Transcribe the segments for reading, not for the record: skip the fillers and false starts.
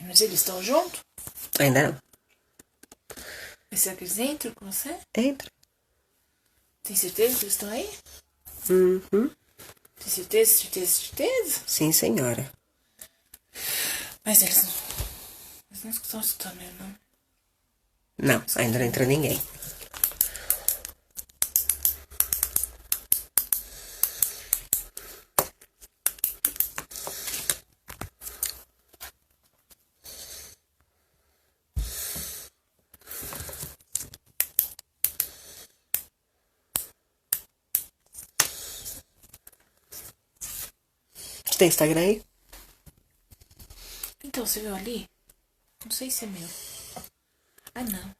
Mas eles estão juntos? Ainda não. Mas será que eles entram com você? Entra. Tem certeza que eles estão aí? Uhum. Tem certeza, certeza, certeza? Sim, senhora. Mas eles não. Eles não estão escutando eu, não. Não, ainda não entrou ninguém. Tem Instagram aí? Então, você viu ali? Não sei se é meu. Ah, não.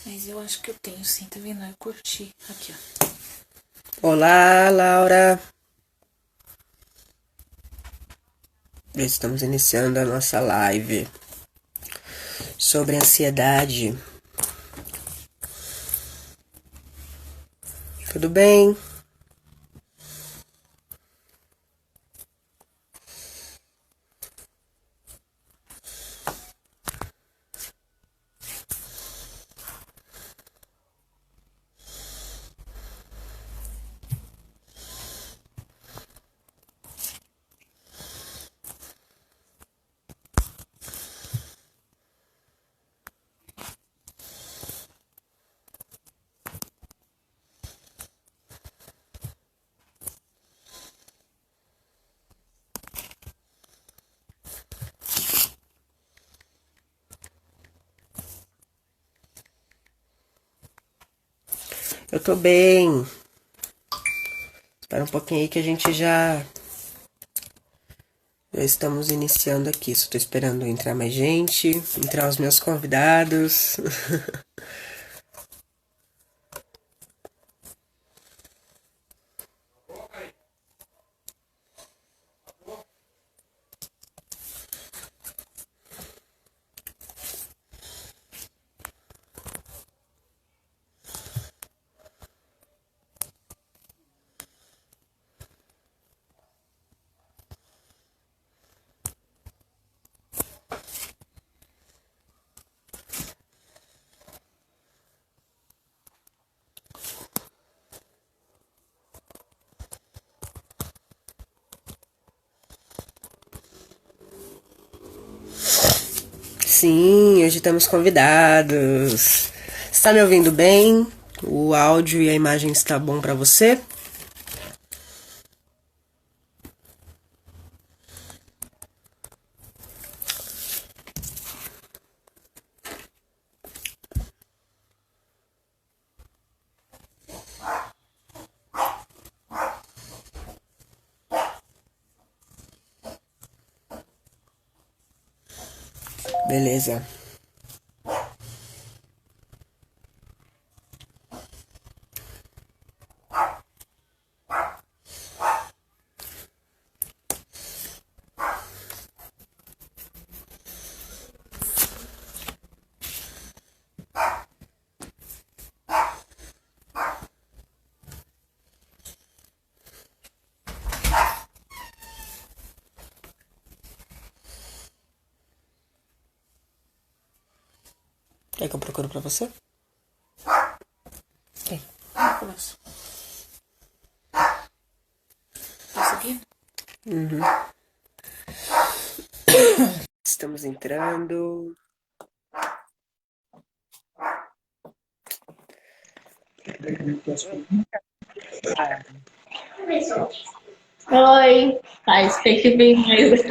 Mas eu acho que eu tenho sim, tá vendo? Eu curti. Aqui, ó. Olá, Laura. Estamos iniciando a nossa live sobre ansiedade. Tudo bem? Eu tô bem. Espera um pouquinho aí que a gente já estamos iniciando aqui. Só tô esperando entrar mais gente, entrar os meus convidados. Sim, hoje temos convidados. Está me ouvindo bem? O áudio e a imagem está bom para você? Beleza. Quer que eu procuro pra você? Tem. Começa. Tá seguindo? Estamos entrando. Oi, faz tem que vir mais.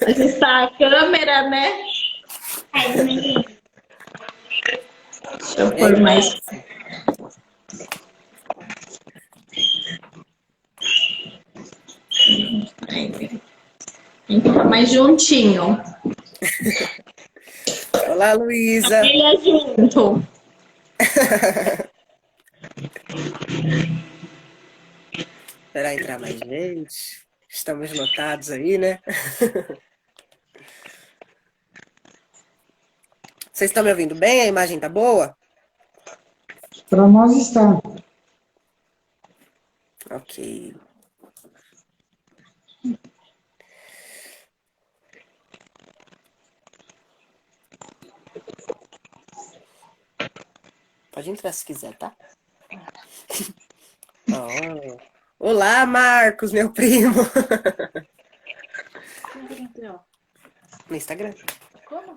Mas está a câmera, né? Deixa eu pôr mais. Tem que ficar mais juntinho. Olá, Luísa. Família junto. Será entrar mais gente? Estamos lotados aí, né? Vocês estão me ouvindo bem? A imagem tá boa? Para nós está. Ok. Pode entrar se quiser, tá? Oh. Olá, Marcos, meu primo. Como que entrou? No Instagram. Como?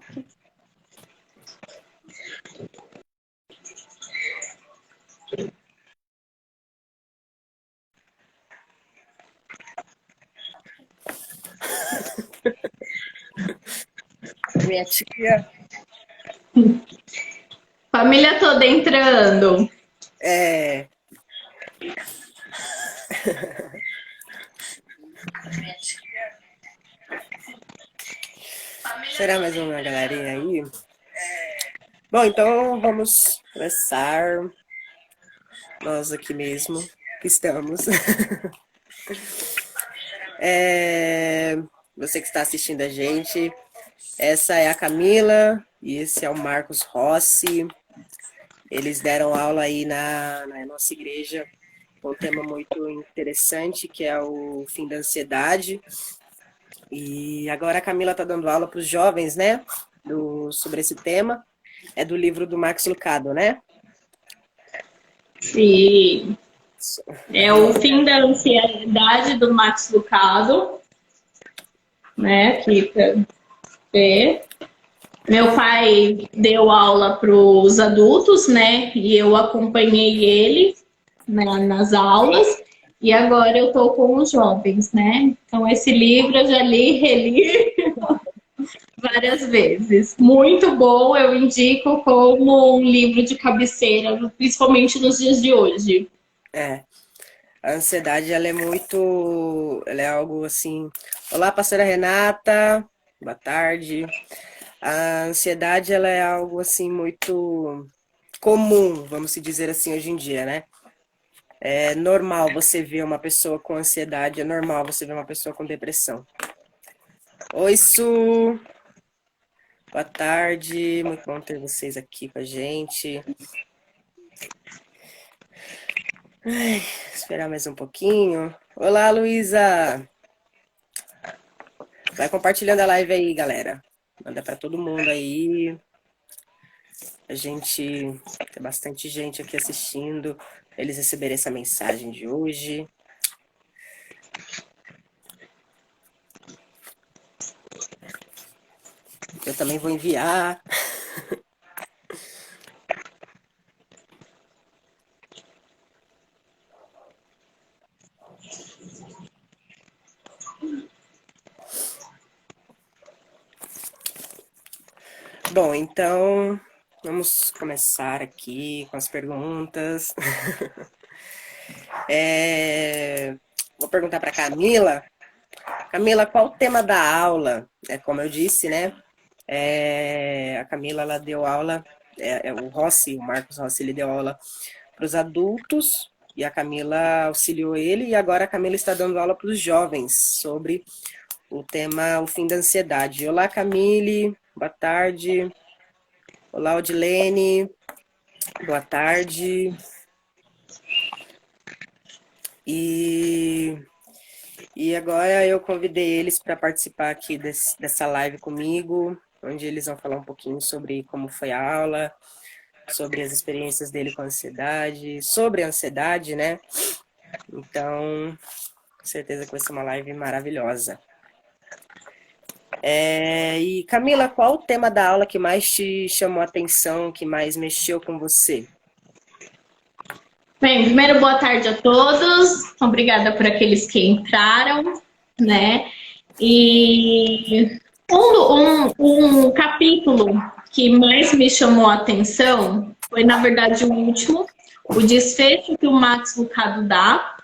Minha tia. Família toda entrando. É. Será mais uma galerinha aí? Bom, então vamos começar. Nós aqui mesmo que estamos. Você que está assistindo a gente, essa é a Camila e esse é o Marcos Rossi. Eles deram aula aí na nossa igreja com um tema muito interessante, que é o fim da ansiedade. E agora a Camila está dando aula para os jovens, né? Sobre esse tema. É do livro do Max Lucado, né? Sim. É o fim da ansiedade do Max Lucado, né? Que meu pai deu aula para os adultos, né? E eu acompanhei ele, né, nas aulas. E agora eu tô com os jovens, né? Então esse livro eu já li, reli várias vezes. Muito bom, eu indico como um livro de cabeceira, principalmente nos dias de hoje. É. A ansiedade, ela é algo assim. Olá, pastora Renata, boa tarde. A ansiedade, ela é algo assim muito comum, vamos se dizer assim, hoje em dia, né? É normal você ver uma pessoa com ansiedade, é normal você ver uma pessoa com depressão. Oi, Su! Boa tarde, muito bom ter vocês aqui com a gente. Ai, esperar mais um pouquinho. Olá, Luísa! Vai compartilhando a live aí, galera. Manda para todo mundo aí. A gente tem bastante gente aqui assistindo. Eles receberem essa mensagem de hoje. Eu também vou enviar. Bom, então vamos começar aqui com as perguntas. Vou perguntar para Camila. Camila, qual o tema da aula? Como eu disse, né? A Camila, ela deu aula, o Marcos Rossi, ele deu aula para os adultos e a Camila auxiliou ele, e agora a Camila está dando aula para os jovens sobre o tema o fim da ansiedade. Olá, Camille, boa tarde. Olá, Odilene, boa tarde. E agora eu convidei eles para participar aqui dessa live comigo, onde eles vão falar um pouquinho sobre como foi a aula, sobre as experiências dele com a ansiedade, sobre a ansiedade, né? Então, com certeza que vai ser uma live maravilhosa. E Camila, qual o tema da aula que mais te chamou a atenção, que mais mexeu com você? Bem, primeiro, boa tarde a todos. Obrigada por aqueles que entraram, né? E um capítulo que mais me chamou a atenção foi, na verdade, o último, o desfecho que o Max Lucado dá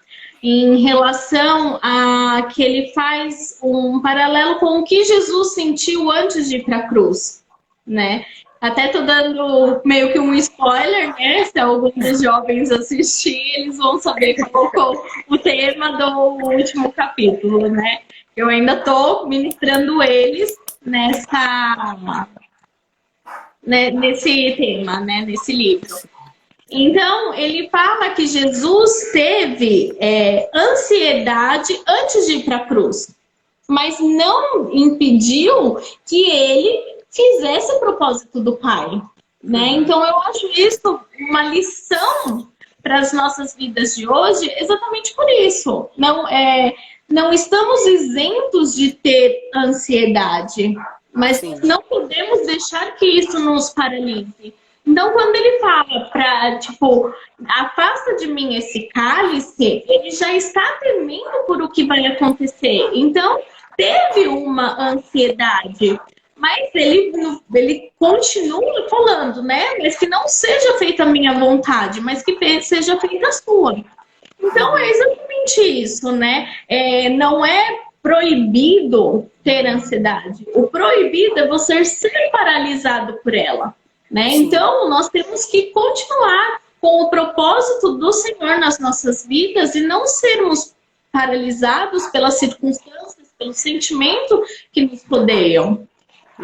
em relação a que ele faz um paralelo com o que Jesus sentiu antes de ir para a cruz, né? Até tô dando meio que um spoiler, né? Se algum dos jovens assistir, eles vão saber qual o tema do último capítulo, né? Eu ainda tô ministrando eles nesse tema, né? Nesse livro. Então, ele fala que Jesus teve ansiedade antes de ir para a cruz, mas não impediu que ele fizesse o propósito do Pai, né? Então eu acho isso uma lição para as nossas vidas de hoje, exatamente por isso. Não estamos isentos de ter ansiedade, mas Sim. não podemos deixar que isso nos paralise. Então, quando ele fala para, tipo, afasta de mim esse cálice, ele já está temendo por o que vai acontecer. Então, teve uma ansiedade. Mas ele continua falando, né? Mas que não seja feita a minha vontade, mas que seja feita a sua. Então é exatamente isso, né? Não é proibido ter ansiedade. O proibido é você ser paralisado por ela, né? Sim. Então nós temos que continuar com o propósito do Senhor nas nossas vidas e não sermos paralisados pelas circunstâncias, pelo sentimento que nos rodeiam.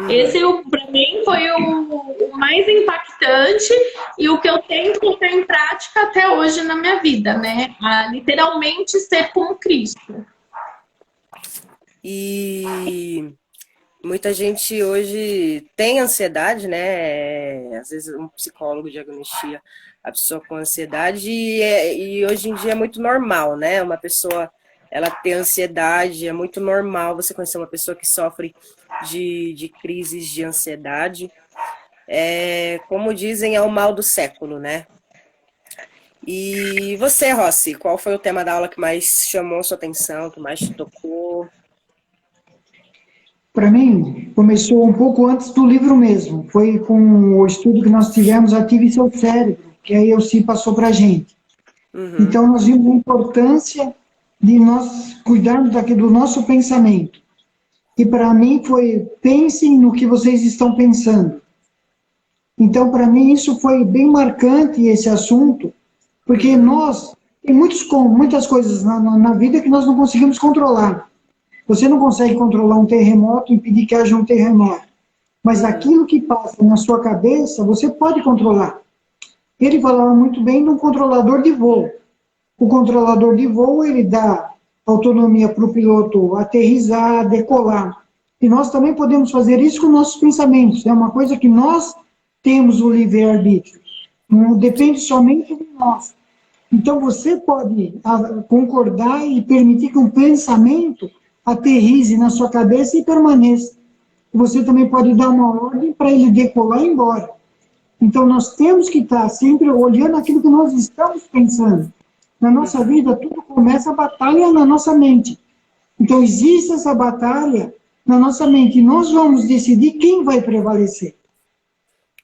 Esse, para mim, foi o mais impactante e o que eu tento colocar em prática até hoje na minha vida, né? A literalmente ser como Cristo. E muita gente hoje tem ansiedade, né? Às vezes um psicólogo diagnostica a pessoa com ansiedade e hoje em dia é muito normal, né? Uma pessoa, ela ter ansiedade, é muito normal você conhecer uma pessoa que sofre de crises de ansiedade. Como dizem, é o mal do século, né? E você, Rossi, qual foi o tema da aula que mais chamou sua atenção, que mais te tocou? Para mim, começou um pouco antes do livro mesmo. Foi com o estudo que nós tivemos, Ative Seu Cérebro, que a EUC passou para a gente. Então, nós vimos a importância de nós cuidarmos do nosso pensamento. E para mim foi, pensem no que vocês estão pensando. Então, para mim, isso foi bem marcante, esse assunto, porque nós, tem muitas coisas na vida que nós não conseguimos controlar. Você não consegue controlar um terremoto, impedir que haja um terremoto. Mas aquilo que passa na sua cabeça, você pode controlar. Ele falava muito bem de um controlador de voo. O controlador de voo, ele dá autonomia para o piloto aterrissar, decolar. E nós também podemos fazer isso com nossos pensamentos. É uma coisa que nós temos o livre-arbítrio. Não depende somente de nós. Então, você pode concordar e permitir que um pensamento aterrize na sua cabeça e permaneça. Você também pode dar uma ordem para ele decolar e ir embora. Então, nós temos que estar sempre olhando aquilo que nós estamos pensando. Na nossa vida, tudo começa a batalha na nossa mente. Então, existe essa batalha na nossa mente. E nós vamos decidir quem vai prevalecer.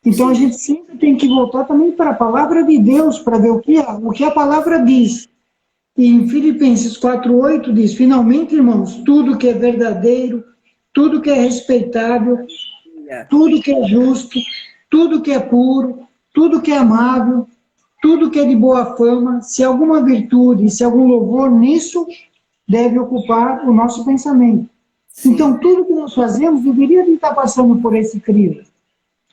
Então, a gente sempre tem que voltar também para a palavra de Deus, para ver o que a palavra diz. E em Filipenses 4:8 diz, finalmente, irmãos, tudo que é verdadeiro, tudo que é respeitável, tudo que é justo, tudo que é puro, tudo que é amável, tudo que é de boa fama, se alguma virtude, se algum louvor, nisso deve ocupar o nosso pensamento. Sim. Então, tudo que nós fazemos deveria estar passando por esse crivo.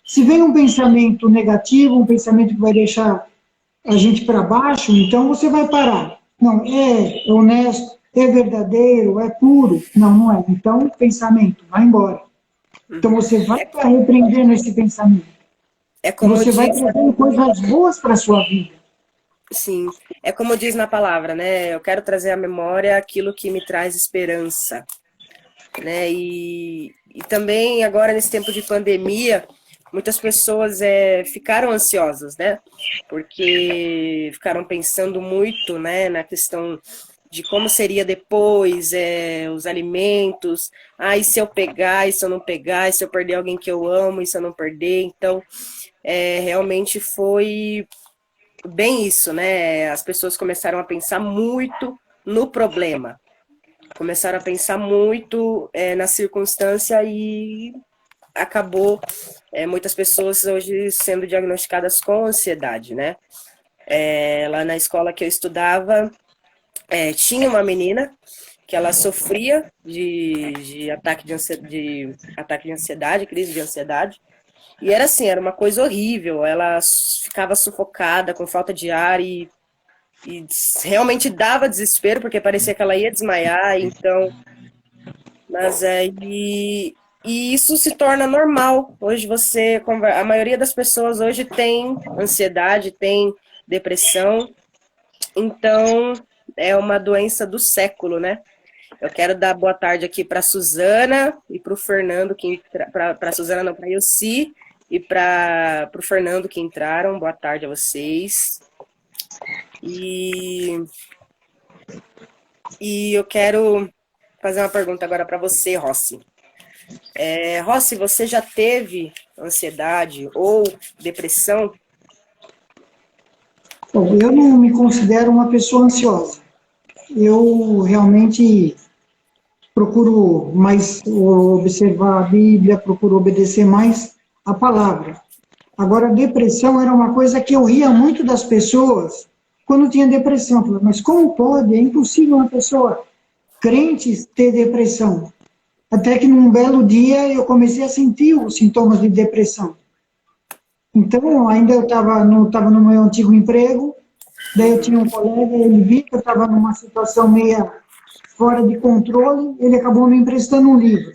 Se vem um pensamento negativo, um pensamento que vai deixar a gente para baixo, então você vai parar. Não, é honesto, é verdadeiro, é puro. Não, não é. Então, pensamento, vai embora. Então, você vai estar repreendendo esse pensamento. Você vai trazendo coisas boas para a sua vida. Sim, é como diz na palavra, né? Eu quero trazer à memória aquilo que me traz esperança. Né? E também, agora, nesse tempo de pandemia, muitas pessoas ficaram ansiosas, né? Porque ficaram pensando muito, né, na questão de como seria depois, os alimentos, e se eu pegar, e se eu não pegar, e se eu perder alguém que eu amo, e se eu não perder. Então, realmente foi bem isso, né? As pessoas começaram a pensar muito no problema, começaram a pensar muito na circunstância e acabou muitas pessoas hoje sendo diagnosticadas com ansiedade, né? Lá na escola que eu estudava, tinha uma menina que ela sofria de ataque de ansiedade, crise de ansiedade, e era assim, era uma coisa horrível, ela ficava sufocada, com falta de ar e realmente dava desespero, porque parecia que ela ia desmaiar, então... Mas aí... E isso se torna normal. Hoje a maioria das pessoas hoje tem ansiedade, tem depressão. Então, é uma doença do século, né? Eu quero dar boa tarde aqui para a Suzana e para o Fernando, para a Suzana não, para a Yossi e para o Fernando que entraram. Boa tarde a vocês. E eu quero fazer uma pergunta agora para você, Rossi. Rossi, você já teve ansiedade ou depressão? Bom, eu não me considero uma pessoa ansiosa. Eu realmente procuro mais observar a Bíblia, procuro obedecer mais a palavra. Agora, a depressão era uma coisa que eu ria muito das pessoas quando tinha depressão. Eu falava, mas como pode? É impossível uma pessoa crente ter depressão. Até que num belo dia eu comecei a sentir os sintomas de depressão. Então, ainda eu estava no meu antigo emprego, daí eu tinha um colega, ele viu que eu estava numa situação meio fora de controle, ele acabou me emprestando um livro.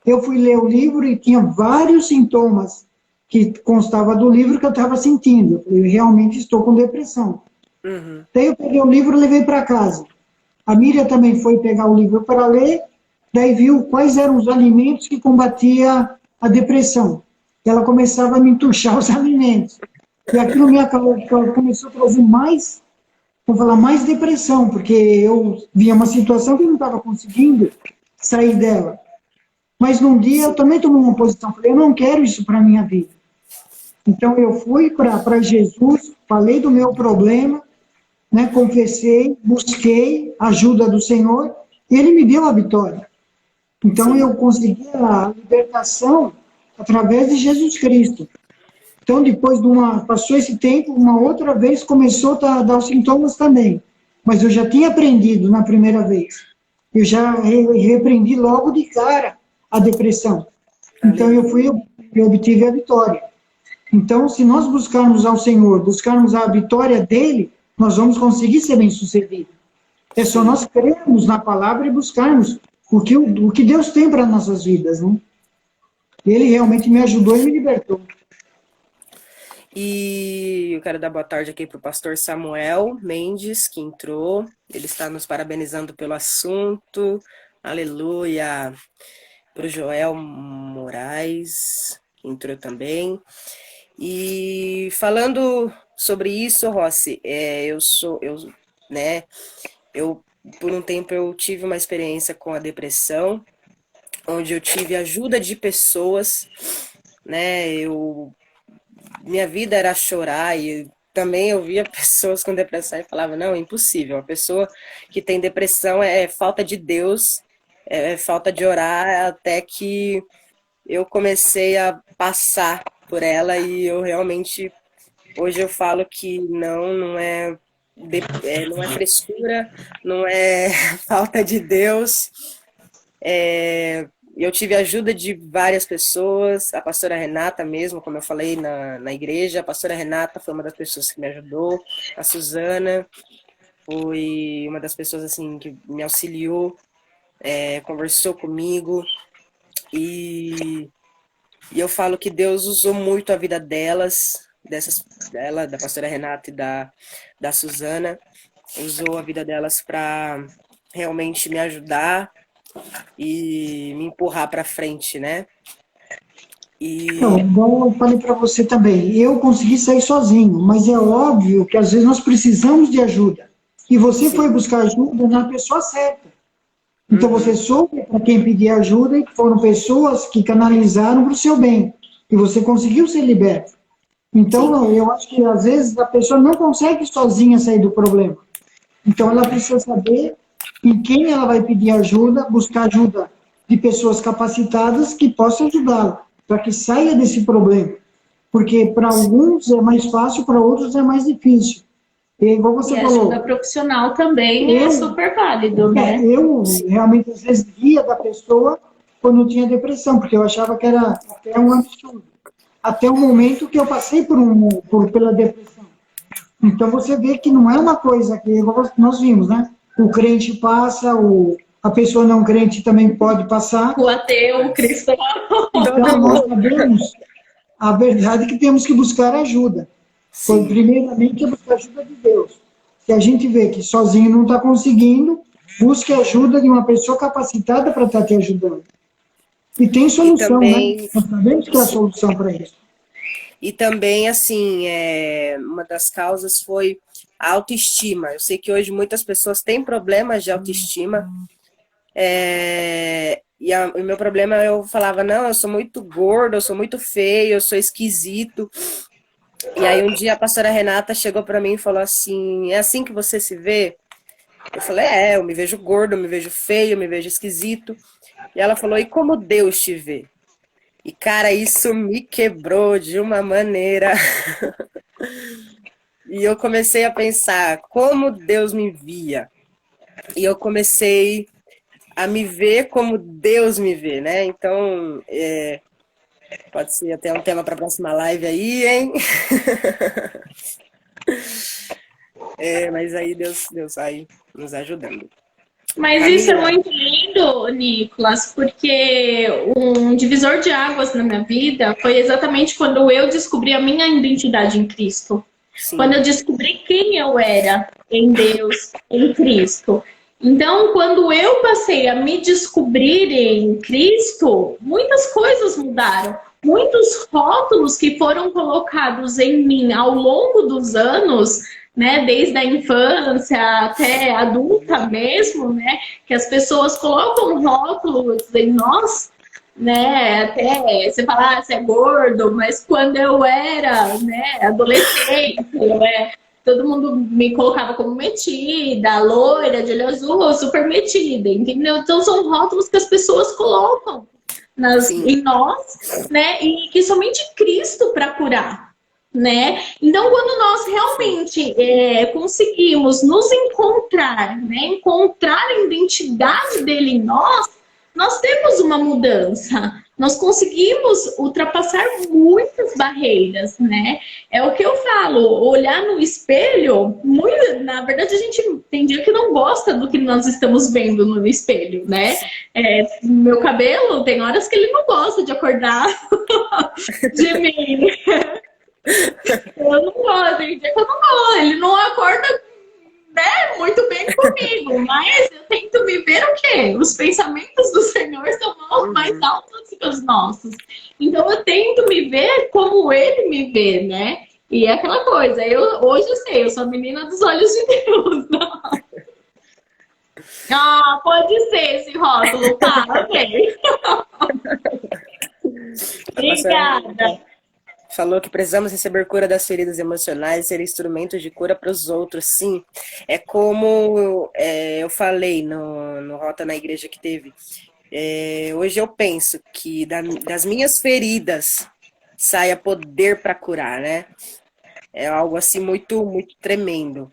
Eu fui ler o livro e tinha vários sintomas que constava do livro que eu estava sentindo. Eu realmente estou com depressão. Uhum. Daí eu peguei o livro e levei para casa. A Miriam também foi pegar o livro para ler, daí viu quais eram os alimentos que combatiam a depressão. Ela começava a me entuchar os alimentos. E aquilo me começou a trazer mais, vou falar, mais depressão, porque eu via uma situação que eu não estava conseguindo sair dela. Mas num dia eu também tomei uma posição, falei, eu não quero isso para a minha vida. Então eu fui para Jesus, falei do meu problema, né, confessei, busquei a ajuda do Senhor, e Ele me deu a vitória. Então eu consegui a libertação através de Jesus Cristo. Então depois passou esse tempo, uma outra vez começou a dar os sintomas também. Mas eu já tinha aprendido na primeira vez. Eu já repreendi logo de cara a depressão. Então eu obtive a vitória. Então, se nós buscarmos ao Senhor, buscarmos a vitória dele, nós vamos conseguir ser bem-sucedidos. É só nós crermos na palavra e buscarmos o que Deus tem para nossas vidas, né? Ele realmente me ajudou e me libertou. E eu quero dar boa tarde aqui para o pastor Samuel Mendes, que entrou. Ele está nos parabenizando pelo assunto. Aleluia! Para o Joel Moraes, que entrou também. E falando sobre isso, Rossi, por um tempo eu tive uma experiência com a depressão, onde eu tive ajuda de pessoas, né? Minha vida era chorar e também eu via pessoas com depressão e falava, não, é impossível. A pessoa que tem depressão é falta de Deus, é falta de orar, até que eu comecei a passar por ela e eu realmente, hoje eu falo que não é frescura, não é falta de Deus. Eu tive ajuda de várias pessoas, a pastora Renata mesmo, como eu falei na igreja, a pastora Renata foi uma das pessoas que me ajudou, a Suzana foi uma das pessoas assim que me auxiliou, conversou comigo, e eu falo que Deus usou muito a vida delas, da pastora Renata e da Suzana, usou a vida delas para realmente me ajudar e me empurrar para frente, né? Então, igual eu falei para você também, eu consegui sair sozinho, mas é óbvio que às vezes nós precisamos de ajuda. E você foi buscar ajuda na pessoa certa. Então você soube para quem pedir ajuda e foram pessoas que canalizaram para o seu bem. E você conseguiu ser liberto. Então eu acho que às vezes a pessoa não consegue sozinha sair do problema. Então ela precisa saber em quem ela vai pedir ajuda, buscar ajuda de pessoas capacitadas que possam ajudá-la, para que saia desse problema. Porque para alguns é mais fácil, para outros é mais difícil. E igual você falou, ajuda profissional também é super válido, né? Eu realmente às vezes via da pessoa quando tinha depressão, porque eu achava que era até um absurdo. Até o momento que eu passei pela depressão. Então você vê que não é uma coisa que, igual nós vimos, né? O crente passa, o a pessoa não crente também pode passar. O ateu, o cristão. Então, nós sabemos a verdade é que temos que buscar ajuda. Foi, primeiramente, buscar ajuda de Deus. Se a gente vê que sozinho não está conseguindo, busque ajuda de uma pessoa capacitada para estar te ajudando. E tem solução, também, né? Nós sabemos que há solução para isso. E também, assim, uma das causas foi a autoestima. Eu sei que hoje muitas pessoas têm problemas de autoestima. E o meu problema, eu falava, não, eu sou muito gordo, eu sou muito feio, eu sou esquisito. E aí um dia a pastora Renata chegou para mim e falou assim, é assim que você se vê? Eu falei, eu me vejo gordo, eu me vejo feio, eu me vejo esquisito. E ela falou, e como Deus te vê? E, cara, isso me quebrou de uma maneira. E eu comecei a pensar como Deus me via. E eu comecei a me ver como Deus me vê, né? Então, pode ser até um tema para a próxima live aí, hein? Mas aí Deus vai nos ajudando. Mas isso é muito lindo, Nicolas, porque um divisor de águas na minha vida foi exatamente quando eu descobri a minha identidade em Cristo. Sim. Quando eu descobri quem eu era em Deus, em Cristo. Então, quando eu passei a me descobrir em Cristo, muitas coisas mudaram. Muitos rótulos que foram colocados em mim ao longo dos anos, né, desde a infância até adulta mesmo, né, que as pessoas colocam rótulos em nós, né, até você falar, você é gordo, mas quando eu era, né, adolescente, todo mundo me colocava como metida, loira, de olho azul, super metida, entendeu? Então são rótulos que as pessoas colocam em nós, né, e que somente Cristo para curar. Né? Então, quando nós realmente conseguimos nos encontrar, né? Encontrar a identidade dele em nós temos uma mudança. Nós conseguimos ultrapassar muitas barreiras, né? É o que eu falo, olhar no espelho, na verdade a gente tem dia que não gosta do que nós estamos vendo no espelho, né? Meu cabelo, tem horas que ele não gosta de acordar de mim. Eu não gosto, tem dia que eu não gosto, ele não acorda, né, muito bem comigo, mas eu tento me ver o quê? Os pensamentos do Senhor são mais altos que os nossos. Então eu tento me ver como ele me vê, né? E é aquela coisa, hoje eu sei, eu sou a menina dos olhos de Deus. Pode ser esse rótulo, tá? Ok. Obrigada. Falou que precisamos receber cura das feridas emocionais, ser instrumentos de cura para os outros. Sim, é como eu falei no Rota na Igreja que teve. Hoje eu penso que das minhas feridas saia poder para curar, né? É algo assim muito, muito tremendo.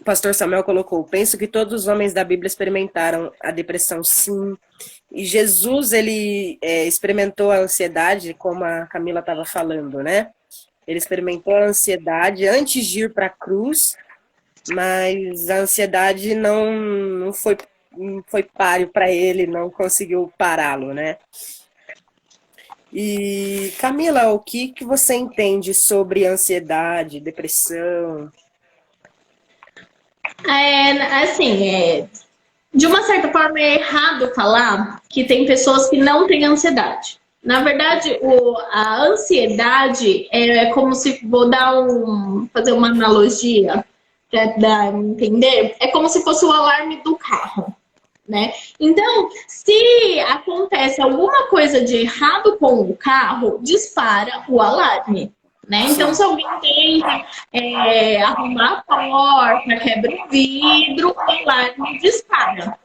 O pastor Samuel colocou, penso que todos os homens da Bíblia experimentaram a depressão, sim. E Jesus, ele experimentou a ansiedade, como a Camila estava falando, né? Ele experimentou a ansiedade antes de ir para a cruz, mas a ansiedade não foi páreo para ele, não conseguiu pará-lo, né? E, Camila, o que você entende sobre ansiedade, depressão? De uma certa forma é errado falar que tem pessoas que não têm ansiedade. Na verdade, a ansiedade é como se, fazer uma analogia para entender, é como se fosse o alarme do carro, né? Então, se acontece alguma coisa de errado com o carro, dispara o alarme. Né? Então, se alguém tenta arrumar a porta, quebra o vidro, o alarme dispara.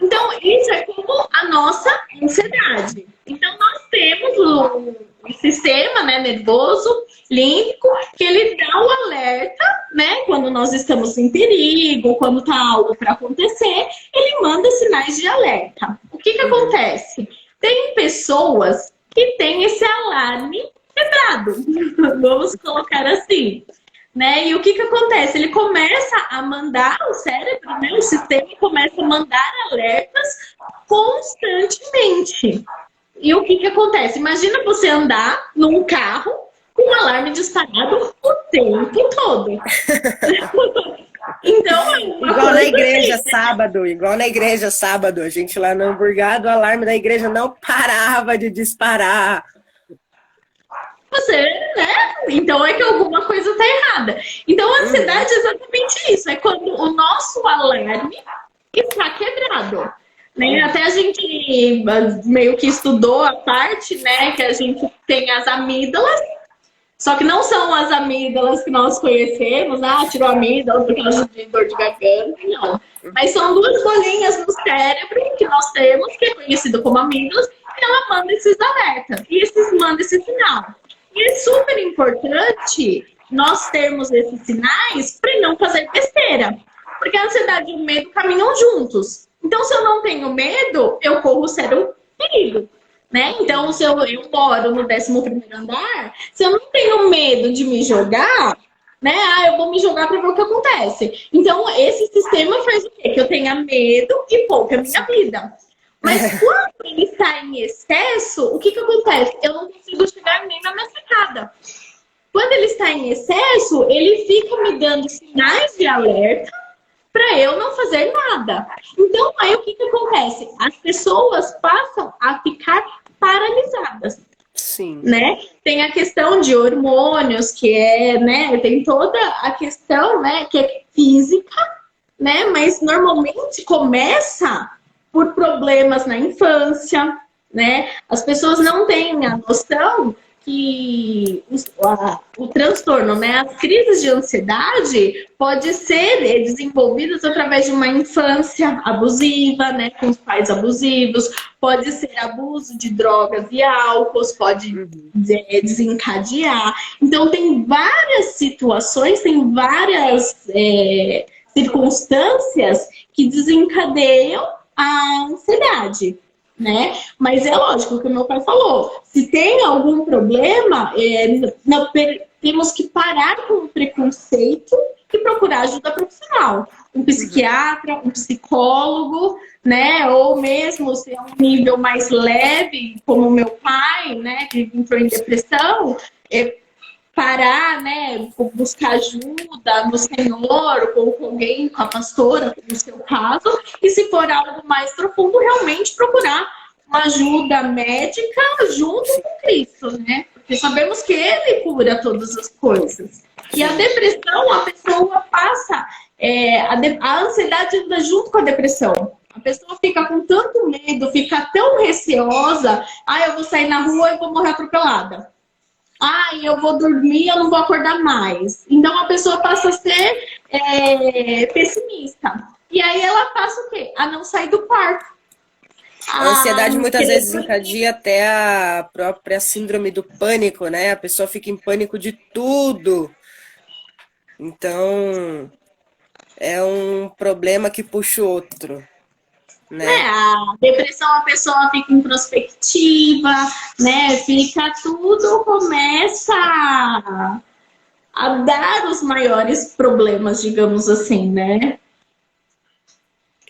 Então, isso é como a nossa ansiedade. Então, nós temos o sistema, né, nervoso, límbico, que ele dá o alerta, né, quando nós estamos em perigo, quando está algo para acontecer, ele manda sinais de alerta. O que acontece? Tem pessoas que têm esse alarme quebrado, vamos colocar assim. né? E o que acontece? Ele começa a mandar, o cérebro, né? O sistema começa a mandar alertas constantemente. E o que acontece? Imagina você andar num carro com um alarme disparado o tempo todo. Então, igual na igreja sábado, a gente lá no Hamburgado, o alarme da igreja não parava de disparar. Você, né? Então é que alguma coisa tá errada. Então a ansiedade é exatamente isso, é quando o nosso alarme está quebrado. Né? Até a gente meio que estudou a parte, né, que a gente tem as amígdalas, só que não são as amígdalas que nós conhecemos, tirou a amígdala por causa de dor de garganta, não. Mas são duas bolinhas no cérebro que nós temos, que é conhecido como amígdalas, e ela manda esses alertas, e manda esse sinal. E é super importante nós termos esses sinais para não fazer besteira, porque a ansiedade e o medo caminham juntos. Então, se eu não tenho medo, eu corro sério perigo, né? Então, se eu moro no 11º andar, se eu não tenho medo de me jogar, né? Eu vou me jogar para ver o que acontece. Então, esse sistema faz o quê? Que eu tenha medo e poupe a minha vida. Mas quando ele está em excesso, o que acontece? Eu não consigo chegar nem na minha sacada. Quando ele está em excesso, ele fica me dando sinais de alerta para eu não fazer nada. Então, aí o que acontece? As pessoas passam a ficar paralisadas. Sim. Né? Tem a questão de hormônios, que é, né? Tem toda a questão, né? Que é física, né? Mas normalmente começa por problemas na infância, né? As pessoas não têm a noção que o transtorno, né, as crises de ansiedade pode ser desenvolvidas através de uma infância abusiva, né, com os pais abusivos, pode ser abuso de drogas e álcool, pode desencadear. Então tem várias situações, tem várias circunstâncias que desencadeiam a ansiedade. Né? Mas é lógico o que o meu pai falou. Se tem algum problema, temos que parar com o preconceito e procurar ajuda profissional. Um psiquiatra, um psicólogo, né? Ou mesmo se é um nível mais leve, como o meu pai, né? Que entrou em depressão, parar, né? Buscar ajuda no Senhor, ou com alguém, com a pastora, no seu caso, e se for algo mais profundo, realmente procurar uma ajuda médica junto com Cristo, né? Porque sabemos que Ele cura todas as coisas. E a depressão, a pessoa passa, a ansiedade anda junto com a depressão. A pessoa fica com tanto medo, fica tão receosa, eu vou sair na rua e vou morrer atropelada. Eu vou dormir, eu não vou acordar mais. Então a pessoa passa a ser pessimista. E aí ela passa o quê? A não sair do quarto. A ansiedade muitas vezes encadeia até a própria síndrome do pânico, né? A pessoa fica em pânico de tudo. Então, é um problema que puxa o outro. Né? A depressão, a pessoa fica introspectiva, né? Fica tudo, começa a dar os maiores problemas, digamos assim, né?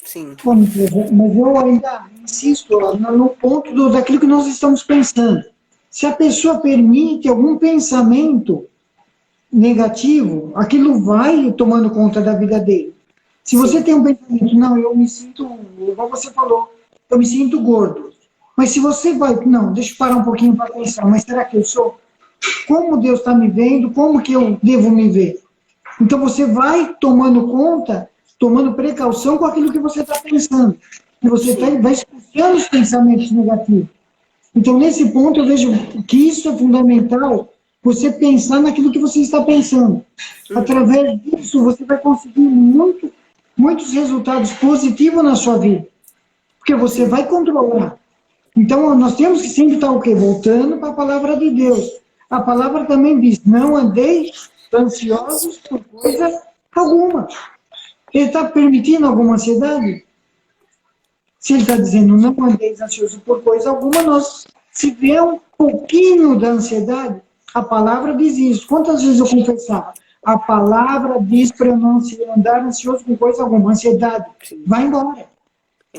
Sim. Mas eu ainda insisto no ponto daquilo que nós estamos pensando. Se a pessoa permite algum pensamento negativo, aquilo vai tomando conta da vida dele. Se você tem um pensamento, não, eu me sinto, igual você falou, eu me sinto gordo. Mas se você vai, não, deixa eu parar um pouquinho para pensar, mas será que eu sou? Como Deus está me vendo? Como que eu devo me ver? Então você vai tomando conta, tomando precaução com aquilo que você está pensando. E você vai expulsando os pensamentos negativos. Então nesse ponto eu vejo que isso é fundamental, você pensar naquilo que você está pensando. Através disso você vai conseguir muitos resultados positivos na sua vida, porque você vai controlar. Então, nós temos que sempre estar o quê? Voltando para a palavra de Deus. A palavra também diz, não andeis ansiosos por coisa alguma. Ele está permitindo alguma ansiedade? Se ele está dizendo, não andeis ansiosos por coisa alguma, nós, se vê um pouquinho da ansiedade, a palavra diz isso. Quantas vezes eu confessava? A palavra diz para eu não andar ansioso com coisa alguma, ansiedade, vai embora.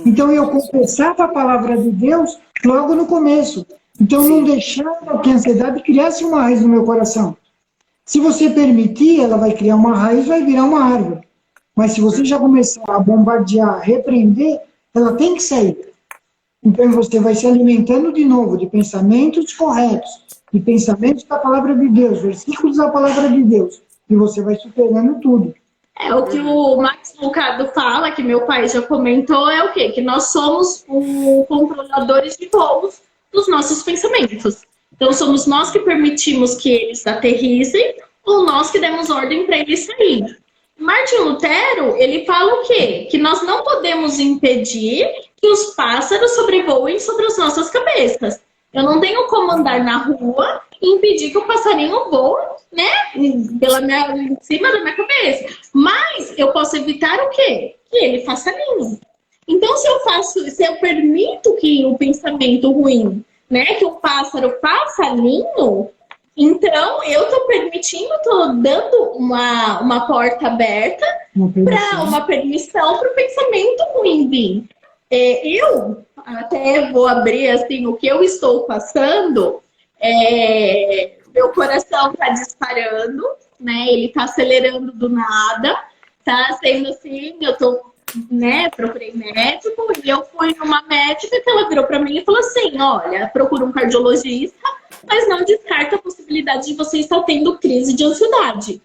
Então eu confessava a palavra de Deus logo no começo. Então não deixava que a ansiedade criasse uma raiz no meu coração. Se você permitir, ela vai criar uma raiz, vai virar uma árvore. Mas se você já começar a bombardear, a repreender, ela tem que sair. Então você vai se alimentando de novo de pensamentos corretos, de pensamentos da palavra de Deus, versículos da palavra de Deus. E você vai superando tudo. O que o Max Lucado fala, que meu pai já comentou, é o quê? Que nós somos os controladores de voos dos nossos pensamentos. Então, somos nós que permitimos que eles aterrissem ou nós que demos ordem para eles saírem. Martin Lutero, ele fala o quê? Que nós não podemos impedir que os pássaros sobrevoem sobre as nossas cabeças. Eu não tenho como andar na rua e impedir que o passarinho voe, né, em cima da minha cabeça. Mas eu posso evitar o quê? Que ele faça ninho. Então, se eu permito que o pensamento ruim, né, que o pássaro faça ninho, então eu estou permitindo, estou dando uma porta aberta para uma permissão para o pensamento ruim vir. Eu até vou abrir assim o que eu estou passando. Meu coração está disparando, né? Ele está acelerando do nada, tá sendo assim, eu tô, né? Procurei médico e eu fui numa médica que ela virou para mim e falou assim: olha, procura um cardiologista, mas não descarta a possibilidade de você estar tendo crise de ansiedade.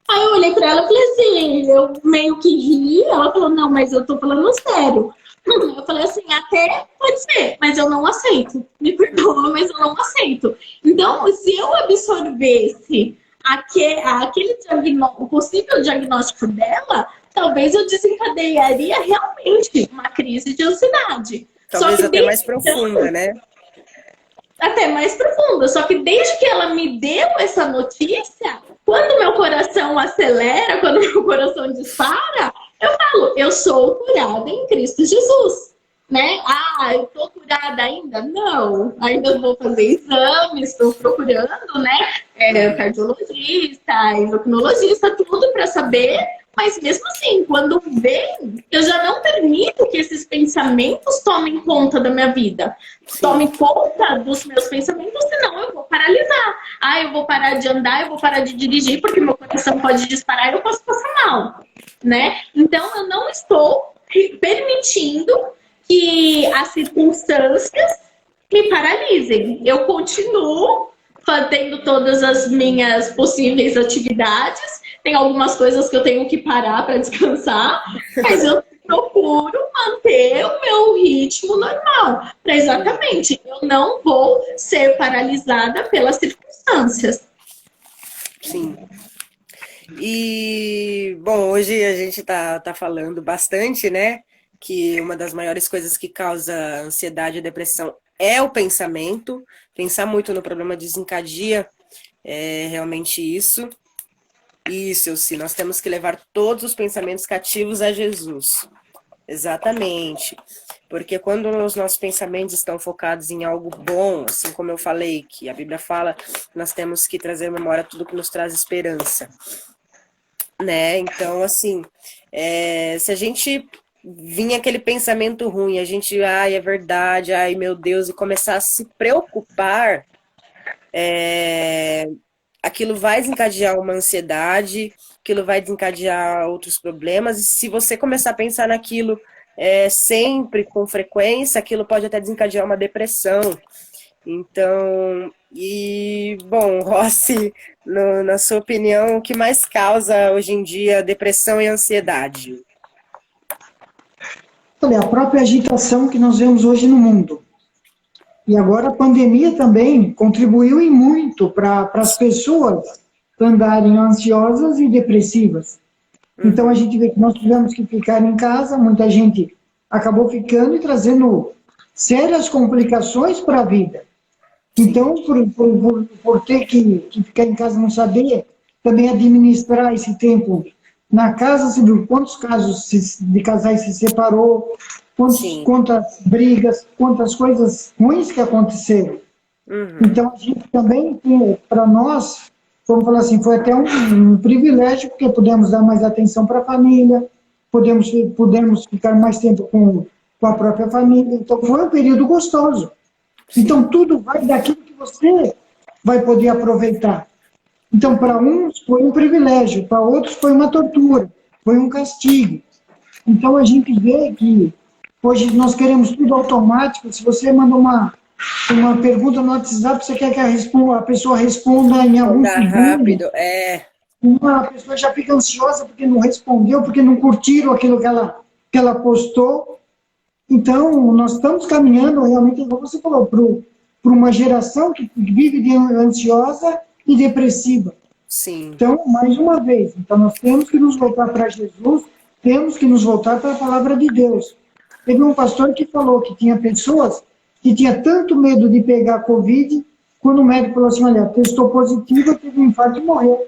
Aí eu olhei para ela e falei assim, eu meio que ri, ela falou: não, mas eu tô falando sério. Eu falei assim, até pode ser, mas eu não aceito. Me perdoa, mas eu não aceito. Então, se eu absorvesse aquele o possível diagnóstico dela, talvez eu desencadearia realmente uma crise de ansiedade. Talvez até mais profunda, né? Até mais profunda. Só que desde que ela me deu essa notícia, quando meu coração acelera, quando meu coração dispara, eu falo, eu sou curada em Cristo Jesus, né? Eu tô curada ainda? Não, ainda vou fazer exames, estou procurando, né? Cardiologista, endocrinologista, tudo para saber, mas mesmo assim, quando vem, eu já não permito que esses pensamentos tomem conta da minha vida. Tomem conta dos meus pensamentos, senão eu vou paralisar. Eu vou parar de andar, eu vou parar de dirigir, porque meu coração pode disparar e eu posso passar mal, né? Então, eu não estou permitindo que as circunstâncias me paralisem. Eu continuo fazendo todas as minhas possíveis atividades. Tem algumas coisas que eu tenho que parar para descansar, mas eu procuro manter o meu ritmo normal. Para exatamente, eu não vou ser paralisada pelas circunstâncias. Sim. E, bom, hoje a gente tá falando bastante, né? Que uma das maiores coisas que causa ansiedade e depressão é o pensamento. Pensar muito no problema desencadeia realmente isso. Isso, sim, nós temos que levar todos os pensamentos cativos a Jesus. Exatamente. Porque quando os nossos pensamentos estão focados em algo bom, assim como eu falei, que a Bíblia fala, nós temos que trazer à memória tudo que nos traz esperança. Né? Então, assim, se a gente vir aquele pensamento ruim, a gente, é verdade, meu Deus, e começar a se preocupar, aquilo vai desencadear uma ansiedade, aquilo vai desencadear outros problemas, e se você começar a pensar naquilo sempre, com frequência, aquilo pode até desencadear uma depressão. Então, bom, Rossi, na sua opinião, o que mais causa hoje em dia depressão e ansiedade? Olha, a própria agitação que nós vemos hoje no mundo. E agora a pandemia também contribuiu em muito para as pessoas andarem ansiosas e depressivas. Então a gente vê que nós tivemos que ficar em casa, muita gente acabou ficando e trazendo sérias complicações para a vida. Então, por ter que ficar em casa, não saber também administrar esse tempo na casa, você viu quantos casos de casais se separou, quantas brigas, quantas coisas ruins que aconteceram. Então, a gente também, para nós, vamos falar assim, foi até um privilégio, porque pudemos dar mais atenção para a família, pudemos ficar mais tempo com a própria família. Então, foi um período gostoso. Então, tudo vai daquilo que você vai poder aproveitar. Então, para uns foi um privilégio, para outros foi uma tortura, foi um castigo. Então, a gente vê que hoje nós queremos tudo automático. Se você manda uma pergunta no WhatsApp, você quer que a pessoa responda em algum segundo. Rápido, A pessoa já fica ansiosa porque não respondeu, porque não curtiram aquilo que ela postou. Então, nós estamos caminhando, realmente, como você falou, para uma geração que vive ansiosa e depressiva. Sim. Então, mais uma vez, então nós temos que nos voltar para Jesus, temos que nos voltar para a palavra de Deus. Teve um pastor que falou que tinha pessoas que tinha tanto medo de pegar Covid, quando o médico falou assim, olha, testou positivo, teve um infarto e morreu.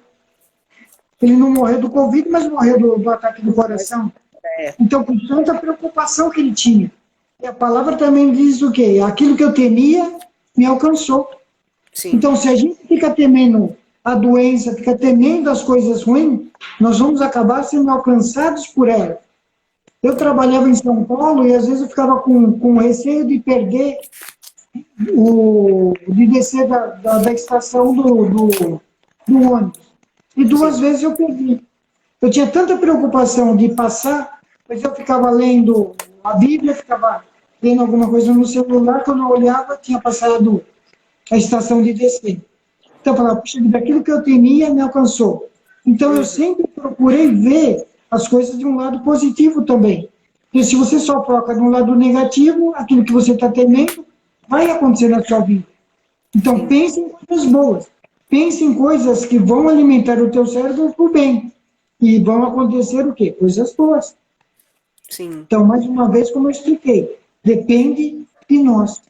Ele não morreu do Covid, mas morreu do ataque do coração. Então, com tanta preocupação que ele tinha. E a palavra também diz o quê? Aquilo que eu temia me alcançou. Sim. Então, se a gente fica temendo a doença, fica temendo as coisas ruins, nós vamos acabar sendo alcançados por ela. Eu trabalhava em São Paulo e às vezes eu ficava com receio de perder, de descer da estação do ônibus. E 2 vezes eu perdi. Eu tinha tanta preocupação de passar, mas eu ficava lendo a Bíblia, ficava lendo alguma coisa no celular, quando eu olhava, tinha passado a estação de descer. Então eu falava, puxa, daquilo que eu temia me alcançou. Então eu sempre procurei ver as coisas de um lado positivo também. Porque se você só foca no lado negativo, aquilo que você está temendo vai acontecer na sua vida. Então pense em coisas boas. Pense em coisas que vão alimentar o teu cérebro para o bem. E vão acontecer o quê? Coisas boas. Sim. Então, mais uma vez, como eu expliquei, depende de nós.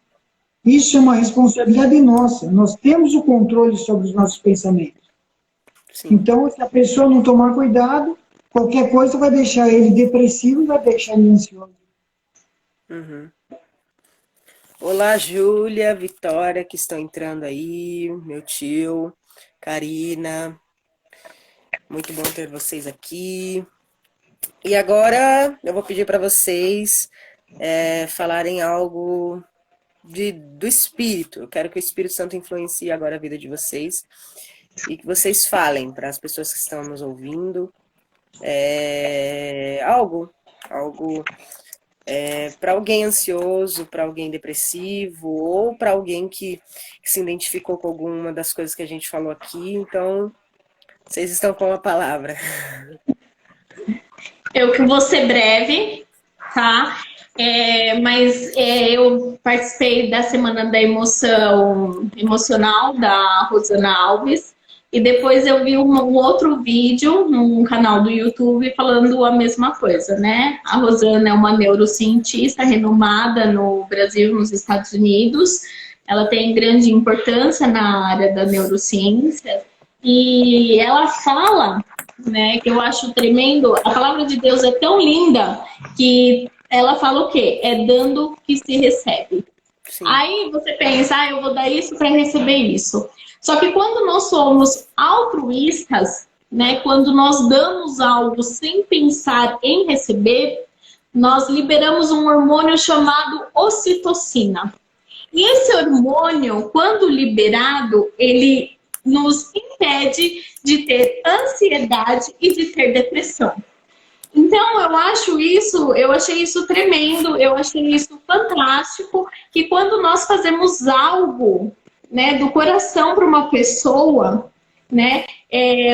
Isso é uma responsabilidade nossa. Nós temos o controle sobre os nossos pensamentos. Sim. Então, se a pessoa não tomar cuidado, qualquer coisa vai deixar ele depressivo e vai deixar ele ansioso. Uhum. Olá, Júlia, Vitória, que estão entrando aí, meu tio, Karina. Muito bom ter vocês aqui. E agora eu vou pedir para vocês falarem algo do Espírito. Eu quero que o Espírito Santo influencie agora a vida de vocês e que vocês falem para as pessoas que estão nos ouvindo algo para alguém ansioso, para alguém depressivo ou para alguém que se identificou com alguma das coisas que a gente falou aqui. Então, vocês estão com a palavra. Eu que vou ser breve, tá? Mas eu participei da Semana da Emoção Emocional da Rosana Alves e depois eu vi um outro vídeo num canal do YouTube falando a mesma coisa, né? A Rosana é uma neurocientista renomada no Brasil e nos Estados Unidos. Ela tem grande importância na área da neurociência e ela fala, né, que eu acho tremendo, a palavra de Deus é tão linda que ela fala o quê? É dando que se recebe. Sim. Aí você pensa, eu vou dar isso para receber isso. Só que quando nós somos altruístas, né, quando nós damos algo sem pensar em receber, nós liberamos um hormônio chamado ocitocina. E esse hormônio, quando liberado, ele nos impede de ter ansiedade e de ter depressão. Então, eu achei isso tremendo, eu achei isso fantástico, que quando nós fazemos algo, né, do coração para uma pessoa, né,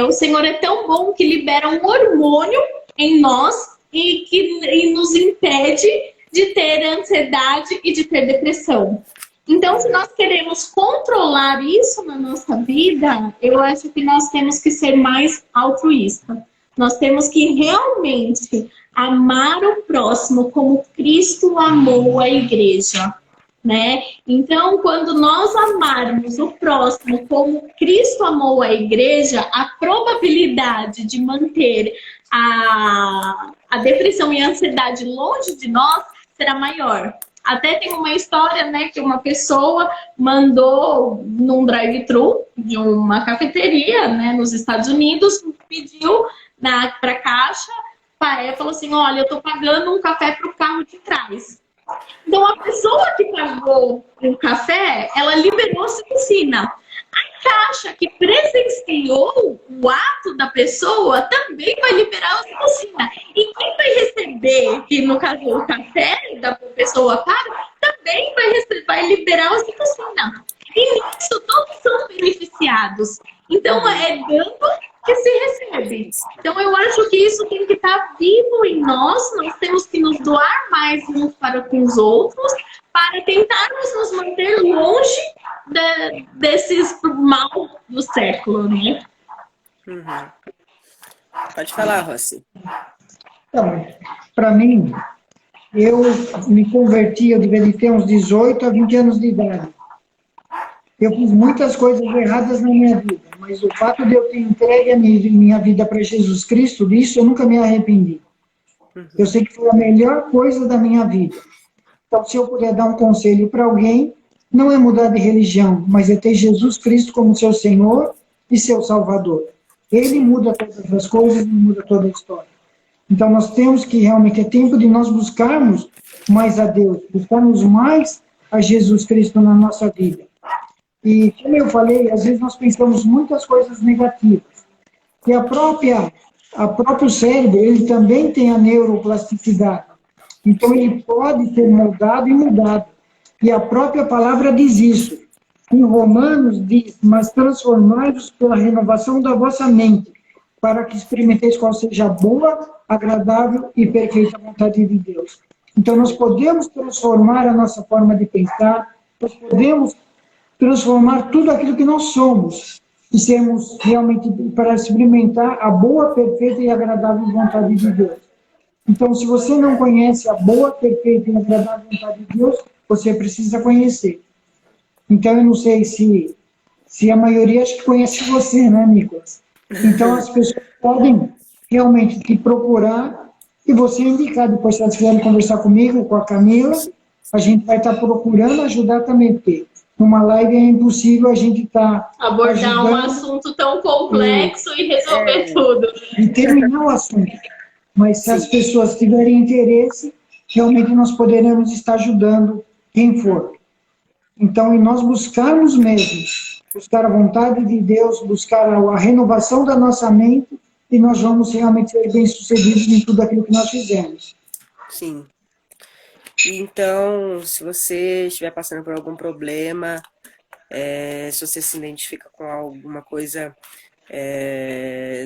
o Senhor é tão bom que libera um hormônio em nós e nos impede de ter ansiedade e de ter depressão. Então, se nós queremos controlar isso na nossa vida, eu acho que nós temos que ser mais altruístas. Nós temos que realmente amar o próximo como Cristo amou a igreja, né? Então, quando nós amarmos o próximo como Cristo amou a igreja, a probabilidade de manter a depressão e a ansiedade longe de nós será maior. Até tem uma história, né, que uma pessoa mandou num drive-thru de uma cafeteria, né, nos Estados Unidos, pediu para caixa, falou assim, olha, eu tô pagando um café pro carro de trás. Então, a pessoa que pagou o café, ela liberou a piscina. A caixa que presenciou o ato da pessoa também vai liberar a piscina. E quem vai receber, que no caso o café da pessoa paga, também vai liberar a piscina. E nisso todos são beneficiados. Então, é dando que se recebe. Então, eu acho que isso tem que estar vivo em nós temos que nos doar mais uns para com os outros, para tentarmos nos manter longe desses mal do século, né? Uhum. Pode falar, Rossi. Então, para mim, eu me converti, eu devia ter uns 18 a 20 anos de idade. Eu fiz muitas coisas erradas na minha vida, mas o fato de eu ter entregue a minha vida para Jesus Cristo, disso eu nunca me arrependi. Eu sei que foi a melhor coisa da minha vida. Então, se eu puder dar um conselho para alguém, não é mudar de religião, mas é ter Jesus Cristo como seu Senhor e seu Salvador. Ele muda todas as coisas e muda toda a história. Então, nós temos que realmente, é tempo de nós buscarmos mais a Deus, buscarmos mais a Jesus Cristo na nossa vida. E, como eu falei, às vezes nós pensamos muitas coisas negativas. E a próprio cérebro, ele também tem a neuroplasticidade. Então, ele pode ser moldado e mudado. E a própria palavra diz isso. Em Romanos diz, mas transformai-vos pela renovação da vossa mente, para que experimenteis qual seja a boa, agradável e perfeita vontade de Deus. Então, nós podemos transformar a nossa forma de pensar, nós podemos transformar tudo aquilo que nós somos e sermos realmente para experimentar a boa, perfeita e agradável vontade de Deus. Então, se você não conhece a boa, perfeita e agradável vontade de Deus, você precisa conhecer. Então, eu não sei se a maioria acho que conhece você, né, Nicolas? Então, as pessoas podem realmente te procurar e você indicar. Depois, se elas quiserem conversar comigo, com a Camila, a gente vai estar procurando ajudar também, porque numa live é impossível a gente estar abordar um assunto tão complexo e resolver tudo. E terminar o assunto. Mas se as pessoas tiverem interesse, realmente nós poderemos estar ajudando quem for. Então, e nós buscarmos mesmo, buscar a vontade de Deus, buscar a renovação da nossa mente, e nós vamos realmente ser bem-sucedidos em tudo aquilo que nós fizermos. Sim. Então, se você estiver passando por algum problema, se você se identifica com alguma coisa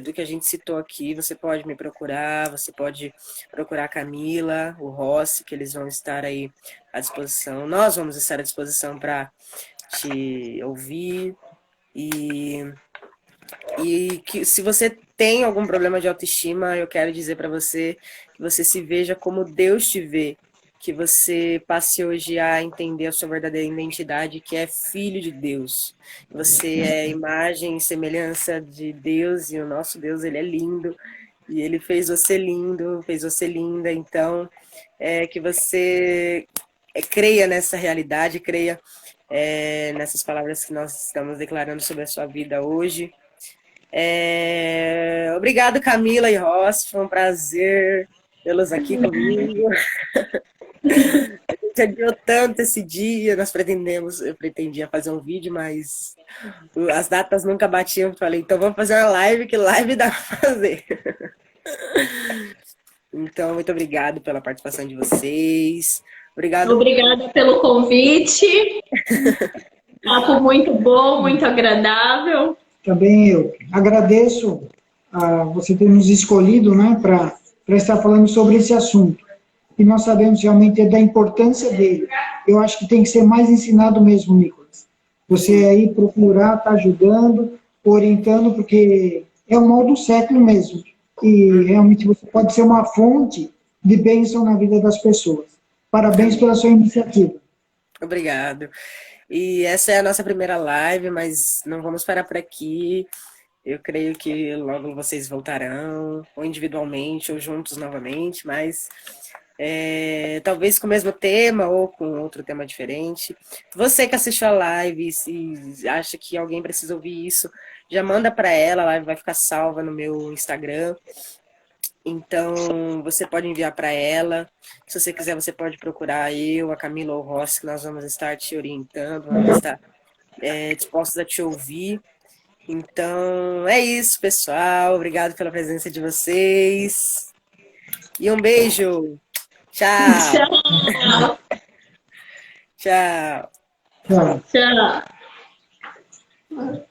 do que a gente citou aqui, você pode me procurar, você pode procurar a Camila, o Rossi, que eles vão estar aí à disposição. Nós vamos estar à disposição para te ouvir. E que se você tem algum problema de autoestima, eu quero dizer para você que você se veja como Deus te vê, que você passe hoje a entender a sua verdadeira identidade, que é filho de Deus. Você é imagem e semelhança de Deus, e o nosso Deus, ele é lindo, e ele fez você lindo, fez você linda. Então, que você creia nessa realidade, creia nessas palavras que nós estamos declarando sobre a sua vida hoje. Obrigado, Camila e Ross, foi um prazer tê-los aqui comigo. A gente adiou tanto esse dia, eu pretendia fazer um vídeo, mas as datas nunca batiam. Falei, então vamos fazer uma live, que live dá para fazer. Então, muito obrigado pela participação de vocês. Obrigada pelo convite. Papo muito bom, muito agradável. Também eu agradeço a você ter nos escolhido, né, para estar falando sobre esse assunto. E nós sabemos realmente da importância dele. Eu acho que tem que ser mais ensinado mesmo, Nicolas. Você aí procurar, estar ajudando, orientando, porque é o mal do século mesmo. E realmente você pode ser uma fonte de bênção na vida das pessoas. Parabéns pela sua iniciativa. Obrigado. E essa é a nossa primeira live, mas não vamos parar por aqui. Eu creio que logo vocês voltarão, ou individualmente, ou juntos novamente, mas talvez com o mesmo tema ou com outro tema diferente. Você que assistiu a live, se acha que alguém precisa ouvir isso, já manda para ela, a live vai ficar salva no meu Instagram. Então, você pode enviar para ela. Se você quiser, você pode procurar eu, a Camila ou o Rossi, que nós vamos estar te orientando, vamos estar dispostos a te ouvir. Então, é isso, pessoal. Obrigado pela presença de vocês. E um beijo. Tchau. Tchau. Tchau. Tchau. Tchau.